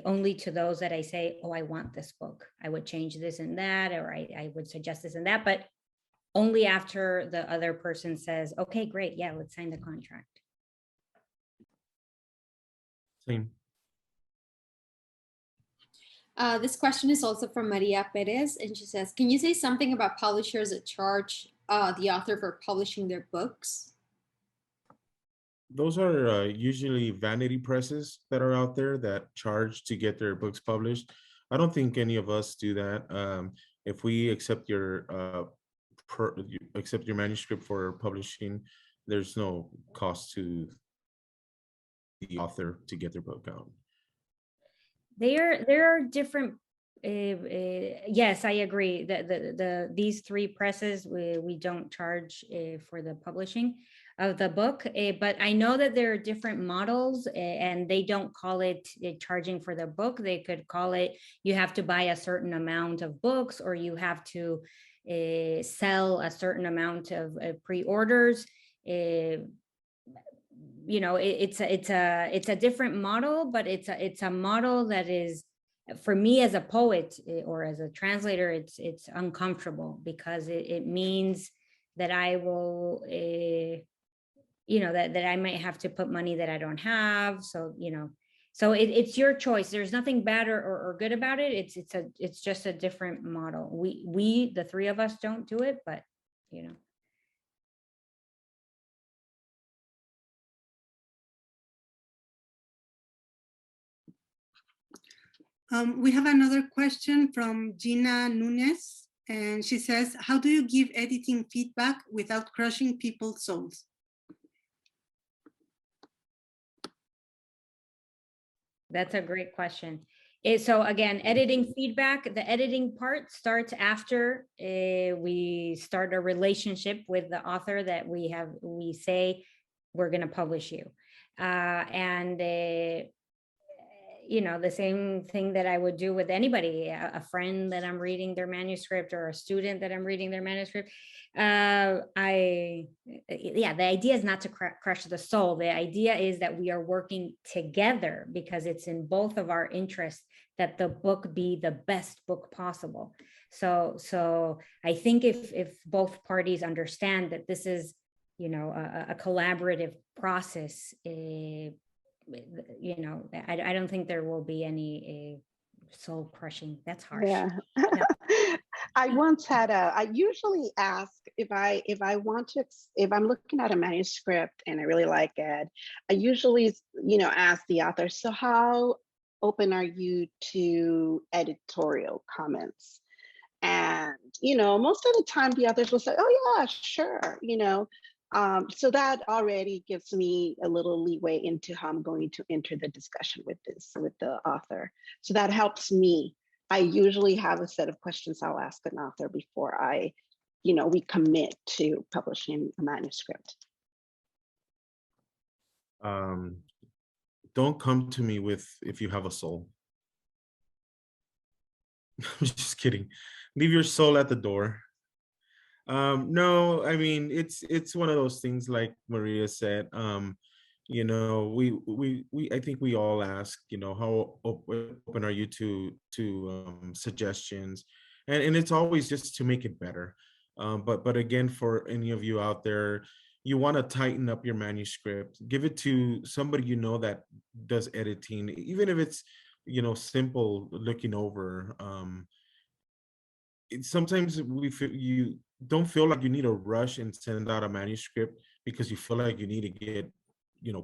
Only to those that I say, oh, I want this book. I would change this and that, or I would suggest this and that, but only after the other person says, okay, great, yeah, let's sign the contract. Same. This question is also from Maria Perez, and she says, can you say something about publishers that charge the author for publishing their books? Those are usually vanity presses that are out there that charge to get their books published. I don't think any of us do that. If we accept your manuscript for publishing, there's no cost to the author to get their book out. There are different. Yes, I agree that these three presses we don't charge for the publishing of the book, but I know that there are different models, and they don't call it charging for the book. They could call it you have to buy a certain amount of books, or you have to sell a certain amount of pre-orders. It's a different model, but it's a model that is, for me as a poet or as a translator, it's uncomfortable, because it means that I will that I might have to put money that I don't have. So it's your choice. There's nothing bad or good about it. It's just a different model. We the three of us don't do it, but We have another question from Gina Nunes, and she says, how do you give editing feedback without crushing people's souls? That's a great question. So again, editing feedback, the editing part starts after we start a relationship with the author that we say we're going to publish you. And the same thing that I would do with anybody, a friend that I'm reading their manuscript, or a student that I'm reading their manuscript. The idea is not to crush the soul. The idea is that we are working together, because it's in both of our interests that the book be the best book possible. So I think if both parties understand that this is, a collaborative process, I don't think there will be any soul crushing. That's harsh. Yeah. I usually ask if I'm looking at a manuscript and I really like it, I usually, ask the author, so how open are you to editorial comments? And, most of the time the authors will say, oh yeah, sure. So that already gives me a little leeway into how I'm going to enter the discussion with the author. So that helps me. I usually have a set of questions I'll ask an author before we commit to publishing a manuscript. Don't come to me with if you have a soul. I'm just kidding. Leave your soul at the door. No, I mean, it's one of those things, like Maria said. I think we all ask, how open are you to suggestions, and it's always just to make it better. But again, for any of you out there, you want to tighten up your manuscript, give it to somebody that does editing, even if it's simple looking over. Sometimes we feel you don't feel like you need to rush and send out a manuscript because you feel like you need to get,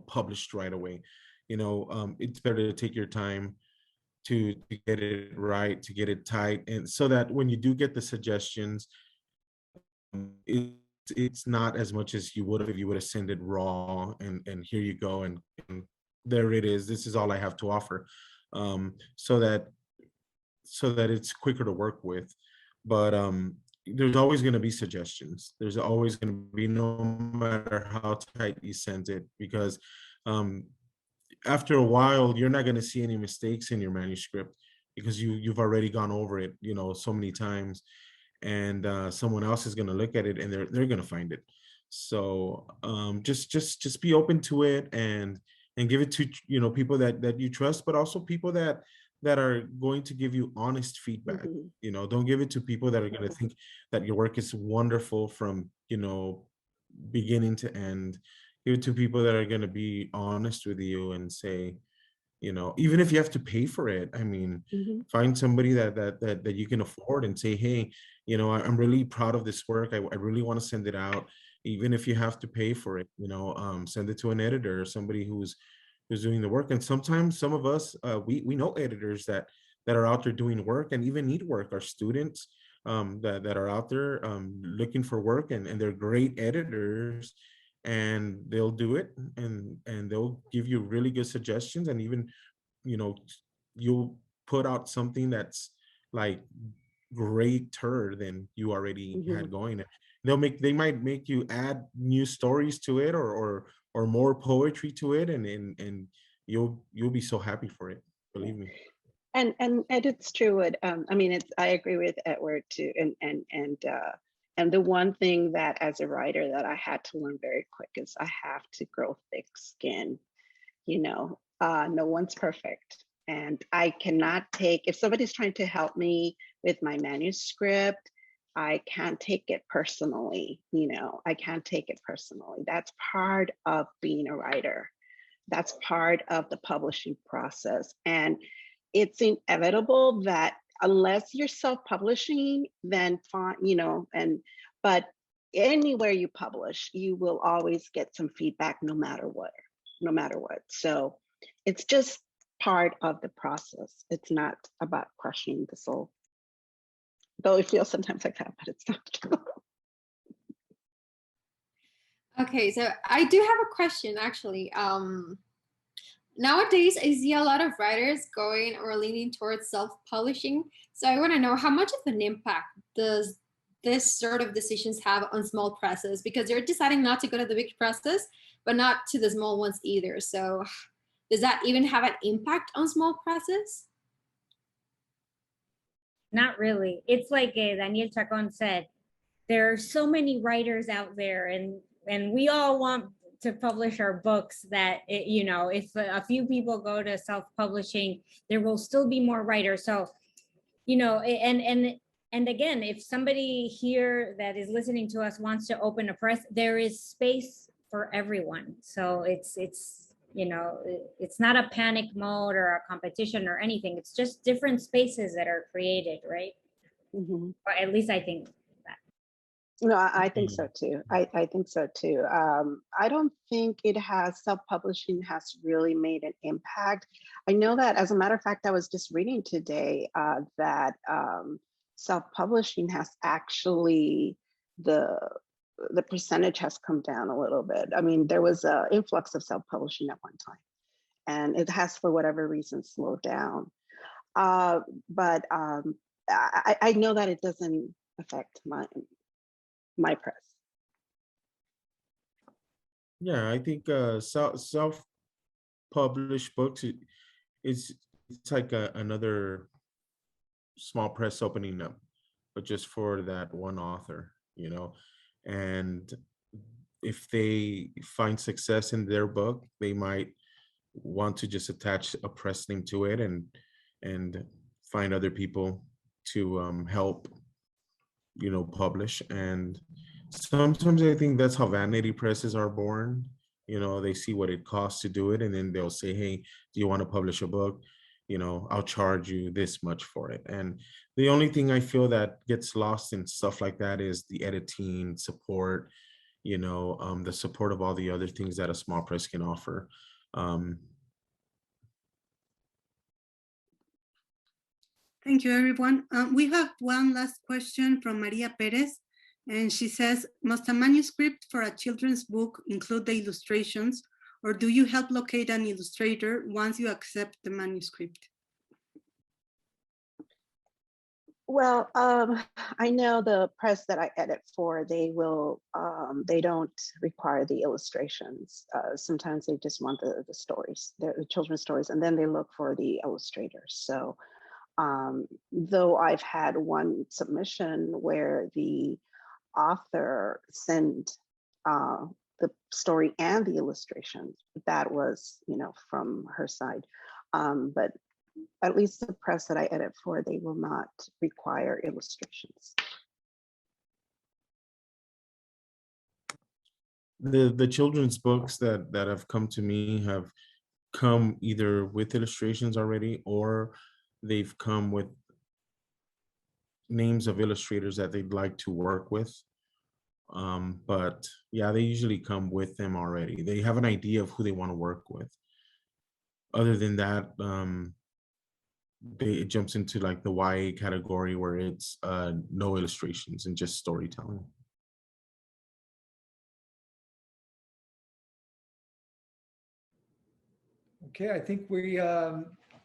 published right away. It's better to take your time to get it right, to get it tight, and so that when you do get the suggestions, it's not as much as you would have if you would have sent it raw and here you go, and there it is. This is all I have to offer, so that it's quicker to work with. But there's always going to be suggestions. There's always going to be, no matter how tight you send it, because after a while, you're not going to see any mistakes in your manuscript because you've already gone over it, so many times, and someone else is going to look at it and they're going to find it. So just be open to it and give it to people that you trust, but also people that are going to give you honest feedback. Don't give it to people that are going to think that your work is wonderful from beginning to end. Give it to people that are going to be honest with you and say, even if you have to pay for it, I mean, find somebody that you can afford and say, hey, I'm really proud of this work. I really want to send it out, even if you have to pay for it. Send it to an editor or somebody who's doing the work. And sometimes some of us, we know editors that are out there doing work and even need work. Our students that are out there looking for work, and they're great editors, and they'll do it, and they'll give you really good suggestions, and even you'll put out something that's like greater than you already had going. They might make you add new stories to it, or more poetry to it, and you'll be so happy for it, believe me. And it's true. I agree with Edward too. And the one thing that as a writer that I had to learn very quick is I have to grow thick skin. No one's perfect. And I cannot take, if somebody's trying to help me with my manuscript, I can't take it personally. I can't take it personally. That's part of being a writer. That's part of the publishing process. And it's inevitable that unless you're self-publishing, then fine, but anywhere you publish, you will always get some feedback no matter what. So it's just part of the process. It's not about crushing the soul. Though it feels sometimes like that, but it's not. Okay, so I do have a question actually. Nowadays, I see a lot of writers going or leaning towards self-publishing. So I want to know, how much of an impact does this sort of decisions have on small presses? Because they're deciding not to go to the big presses, but not to the small ones either. So does that even have an impact on small presses? Not really. It's like Daniel Chacon said, there are so many writers out there, and we all want to publish our books that, if a few people go to self-publishing, there will still be more writers. So, and again, if somebody here that is listening to us wants to open a press, there is space for everyone. So it's not a panic mode or a competition or anything. It's just different spaces that are created, right? Or at least I think that. No, I think so too. I think so too. I don't think self-publishing has really made an impact. I know that, as a matter of fact, I was just reading today that self-publishing has actually, the percentage has come down a little bit. I mean, there was an influx of self-publishing at one time, and it has, for whatever reason, slowed down. But I know that it doesn't affect my press. Yeah, I think self-published books, it's like another small press opening up, but just for that one author, and if they find success in their book, they might want to just attach a press name to it and find other people to help publish. And sometimes I think that's how vanity presses are born. They see what it costs to do it, and then they'll say, hey, do you want to publish a book? you know, I'll charge you this much for it. And the only thing I feel that gets lost in stuff like that is the editing support, you know, the support of all the other things that a small press can offer. Thank you, everyone. We have one last question from Maria Perez, and she says, must a manuscript for a children's book include the illustrations, or do you help locate an illustrator once you accept the manuscript? Well, I know the press that I edit for, they don't require the illustrations. Sometimes they just want the stories, the children's stories, and then they look for the illustrators. So though I've had one submission where the author sent the story and the illustrations, that was, you know, from her side. But at least the press that I edit for, they will not require illustrations. The children's books that have come to me have come either with illustrations already, or they've come with names of illustrators that they'd like to work with. But yeah, they usually come with them already. They have an idea of who they want to work with. Other than that, it jumps into like the YA category where it's no illustrations and just storytelling. Okay, I think we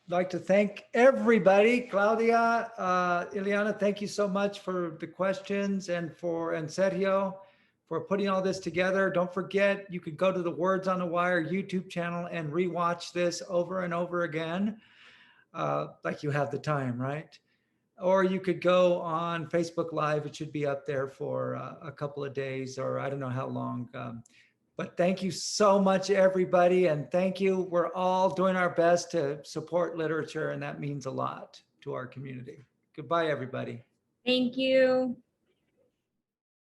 like to thank everybody. Claudia, Ileana, thank you so much for the questions, and Sergio for putting all this together. Don't forget, you could go to the Words on the Wire YouTube channel and rewatch this over and over again, like you have the time, right? Or you could go on Facebook Live. It should be up there for a couple of days, or I don't know how long. But thank you so much, everybody. And thank you. We're all doing our best to support literature, and that means a lot to our community. Goodbye, everybody. Thank you.